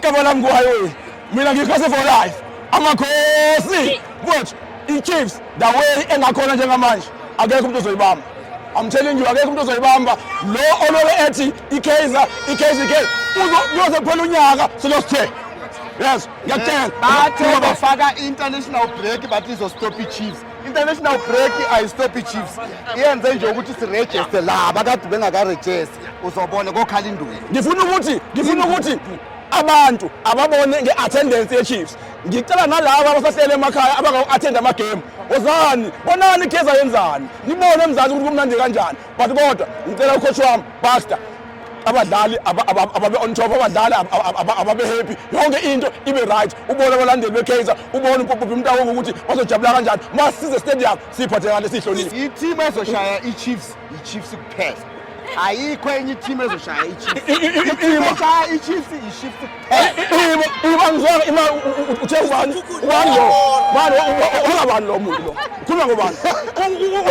igama lami nguHighway mina ngikhosi for life amakhosi watch i-Chiefs the way engakhona njengamanje akekho umuntu ozoyibamba. I'm telling you akekho umuntu ozoyibamba lo olobe ethi iKaizer uyoze phela unyaka selosithe. Yes, ngiyathenga bathe bafaka international break but izostop i-Chiefs. International break ayistop i-Chiefs. Iyenze nje ukuthi siregister laba kade bengakaregister uzobona kokhala indweni. Ngifuna ukuthi abantu ababone ngeattendance ye-Chiefs. Ngicela nalabo abasahlele emakhaya abaka-attend ama-game. Wozani, bonani iKaizer yenzani. Nibone emzansi ukuthi kumnandi kanjani. But kodwa ngicela ucoach wami Baxter abadlali ababe on top abadlali ababe happy yonke into ibe right ubone abalandeli beKaizer ubone uPhuphu umntawo ukuthi bazojabula kanjani masize stadium siphathe kahle sihlonile i-team ezoshaya i-Chiefs kuphela ayikho enye i-team ezoshaya i-Chiefs kuphela ima uthe ubani lo muntu lo khuluma ngobani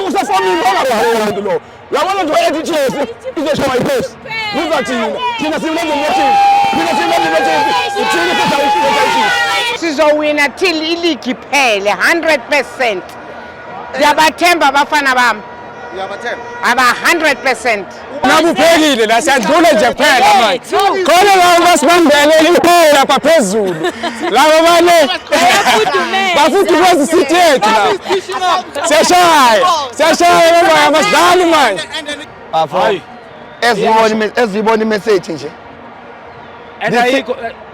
usafamile ongabani lo yabona nje ethi Chiefs izoshaya iPace thina silandeli Chiefs sizowina till iligi iphele 100%. Siyabathemba abafana bami. Aba 100%. Nakuphekile la siyadlula nje kuphela manje. Khona la masibambele iphela lapha phezulu. Laba bale bafudumeza city yethu la. Siyashaya ngoba abasidlali manje. Hayi. Everybody message nje.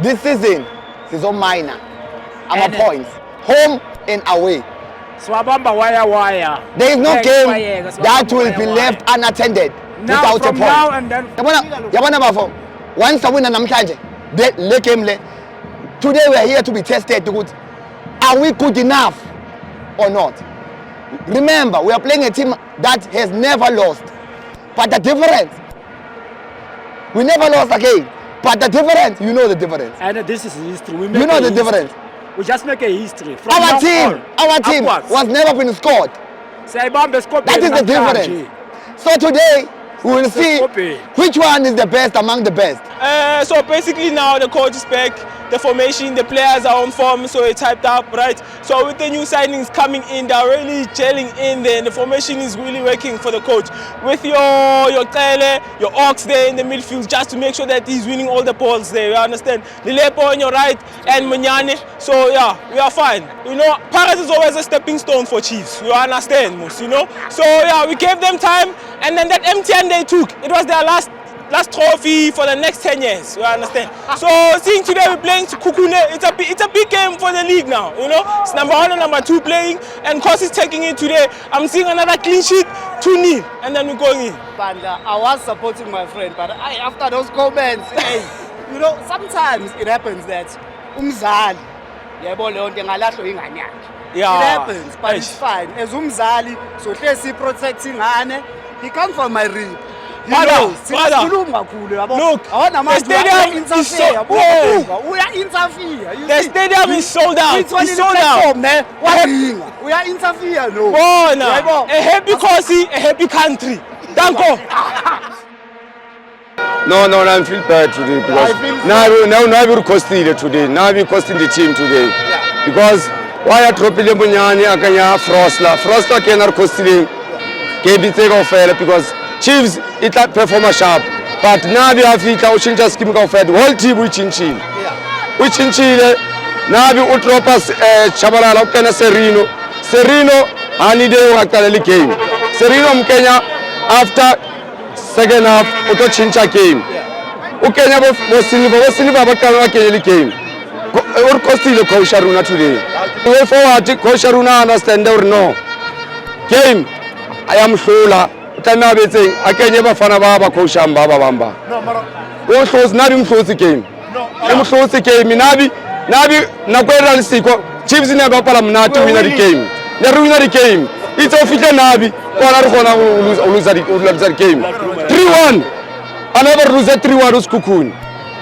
This season is on minor. Points. Home and away. Swabamba wire. There is no game that will be left unattended now, without a point. Now and then. Yabona bafo. Once awina namhlanje, le game le. Today we are here to be tested. Are we good enough or not? Remember, we are playing a team that has never lost. But the difference, we never lost again. But the difference, you know the difference. And this is history. You know the difference. We just make a history. From our team was never been scored. That is the difference. So today, we will see which one is the best among the best. So basically now the coach is back, the formation, the players are on form, so it's hyped up, right? So with the new signings coming in, they're really gelling in there, and the formation is really working for the coach. With your Tele, your Ox there in the midfield, just to make sure that he's winning all the balls there, you understand? Lilepo on your right and Munyane, so yeah, we are fine. You know, Paris is always a stepping stone for Chiefs, you understand, Mus, you know? So yeah, we gave them time, and then that MTN they took, it was their last trophy for the next 10 years, you understand? So seeing today we're playing to Kukune, it's a big game for the league now, you know? It's number 1 and number 2 playing, and Kosi is taking it today. I'm seeing another clean sheet, 2-0, and then we're going in. I was supporting my friend, but after those comments, hey, you know, sometimes it happens that umzali, it happens, but it's fine. As umzali, so let's see protecting Hane, he comes from my rib. Look, the stadium is so the stadium is sold out. It's sold out. We are interfering. No. A happy Kosi, a happy country. Thank you. No, I feel bad today because now we're costing today. Now we're costing the team today. Yeah. Because why are dropping Munyane akanya Frostler cannot costing KB because Chiefs it perform sharp, but now we have to change scheme of the whole team which in Chile. Which in Chile now we drop us Chabalala Kenya Serino and the game. Serino Kenya after second half uto chincha game. Ukenya was silver but Kenya game. Or Costi Coach Sharuna today. Way forward Coach Sharuna understand or no. Game I am Shola. Tana bete akenye bafana baba ko shamba bamba no shows nabi mhlosi game no mhlosi game nabi nakwera lisiko Chiefs ne bapala mnati winner the game ne winner the game it's official nabi kona rukona lose the game 3-1 I never lose 3-1 was Kukun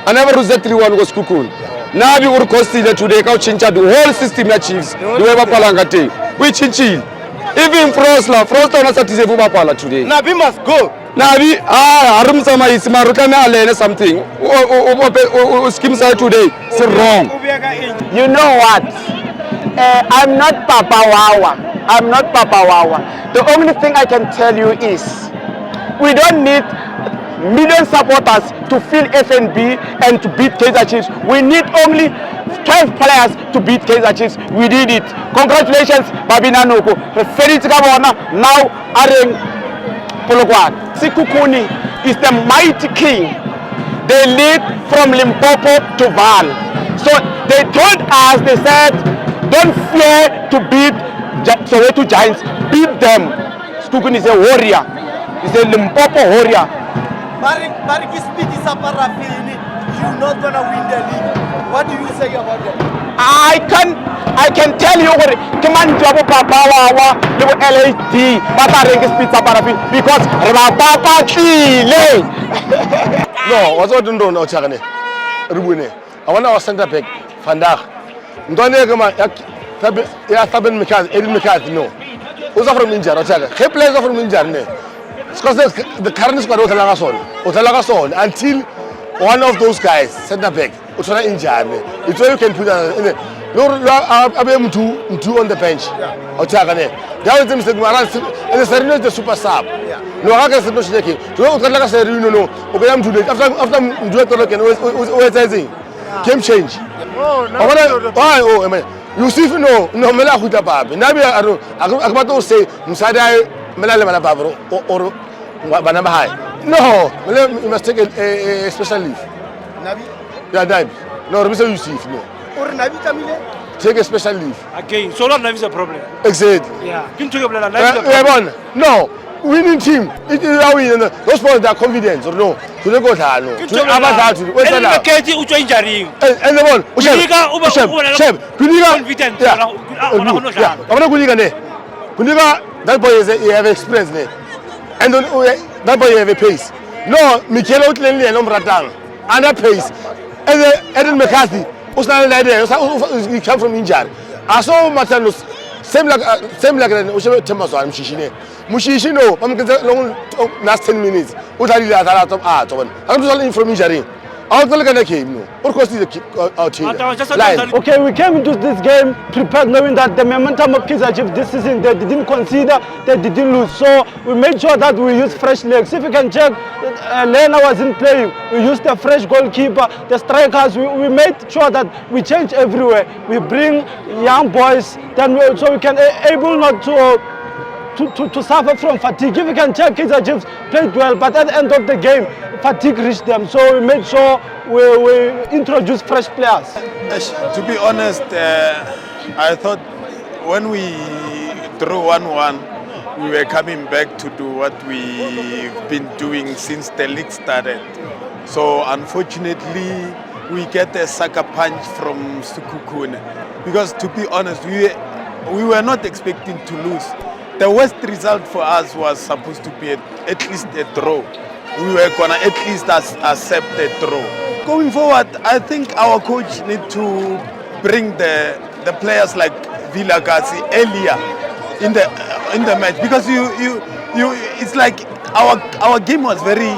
I never lose 3-1 was Kukun nabi ur costi today ka chincha the whole system ya Chiefs we bapala ngate we chinchil. Even Frostler on a satisfied today. Nabi must go. Nabi, harum sama ismaru kami alene something. Scheme side today, it's wrong. You know what? I'm not Papa Wawa. I'm not Papa Wawa. The only thing I can tell you is we don't need million supporters to fill FNB and to beat Kaizer Chiefs. We need only 12 players to beat Kaizer Chiefs. We did it. Congratulations, Babina Noko. Felix Gabona now Areng Polokwane. Sekhukhune is the mighty king. They lead from Limpopo to Vaal. So they told us, they said, don't fear to beat Soweto Giants. Beat them. Sekhukhune is a warrior. He's a Limpopo warrior. Barik speed is up, you're not gonna win the league. What do you say about that? I can tell you what Kiman Jobo Papa Wawa, the LHD, Bataring speed Saparafi, because Rabata Chile. No, what's what don't know Chagane? Rubune. I want our center back, Fandak. Ndone Gama, Saben Mikaz, Edin Mikaz, no. Who's from Ninja, Chaga? He plays from Ninja. Because the current squad Otalagasol until one of those guys, center back, Utala Injane. It's where you can put in it. No, I'm two on the bench. Otagane. That was the mistake. And the Serino is the super sub. No, I guess no shaking. To Otalaga Serino, no. Okay, I'm doing after Duetologan, game change. Why? Oh, I mean, you see, no, Mela Hutabab. Nabi, I say, Musada. Or Banamahai. No, you must take a special leave. Nabi? Yeah, Nabi. No, Mr. Yusuf, no. Or Nabi Kamile? Take a special leave. Again, so long Nabi is a problem. Exactly. Yeah. No, winning team. Those boys are confident or no? To the go to no. To the other to wait a lot. And the one, Shep, confident. Yeah. That boy he have experience there. And that boy have a pace. No, Mikel Outlenley and Omratang. And that pace. And Eden McCarthy, who's not there, he came from India. I saw Matanus, same like Temas or Mushishino, last 10 minutes. What are you at art? I'm just from India. Of course, okay, we came into this game prepared knowing that the momentum of Kaizer Chiefs this season, they didn't consider, they didn't lose. So we made sure that we used fresh legs. If you can check, Lena wasn't playing. We used a fresh goalkeeper, the strikers. We made sure that we change everywhere. We bring young boys, so we can able not to suffer from fatigue. If you can check, Kaizer Chiefs played well, but at the end of the game, fatigue reached them. So we made sure we introduced fresh players. To be honest, I thought when we drew 1-1, we were coming back to do what we've been doing since the league started. So unfortunately, we get a sucker punch from Sekhukhune. Because to be honest, we were not expecting to lose. The worst result for us was supposed to be at least a draw. We were gonna at least accept a draw. Going forward, I think our coach need to bring the players like Vilakazi earlier in the match, because it's like our game was very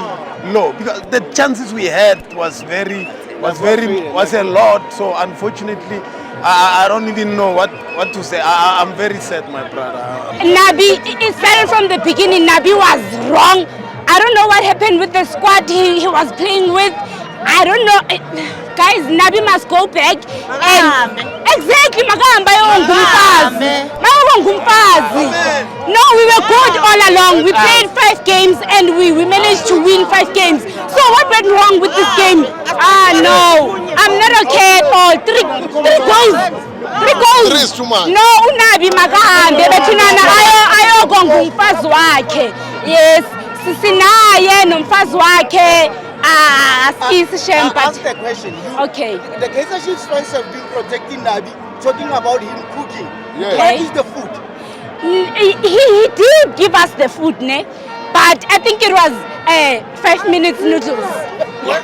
low because the chances we had was a lot. So unfortunately, I don't even know what to say. I'm very sad, my brother. Nabi, it started from the beginning. Nabi was wrong. I don't know what happened with the squad he was playing with. I don't know. Guys, Nabi must go back. And exactly, no, we were good all along. We played 5 games and we managed to win 5 games. So what went wrong with this game? No, I'm not okay at all. 3 goals. 3 goals. 3 is too much. No, Nabi makahambe bethunana ayo ngumfazi wakhe. Yes, sisinaye nomfazi wakhe. It's a shame, but ask the question. Okay. The Kaizer Chiefs fans have been protecting Nabi, talking about him cooking. Yeah. What is the food? He did give us the food, ne? But I think it was 5 minutes noodles. Yeah.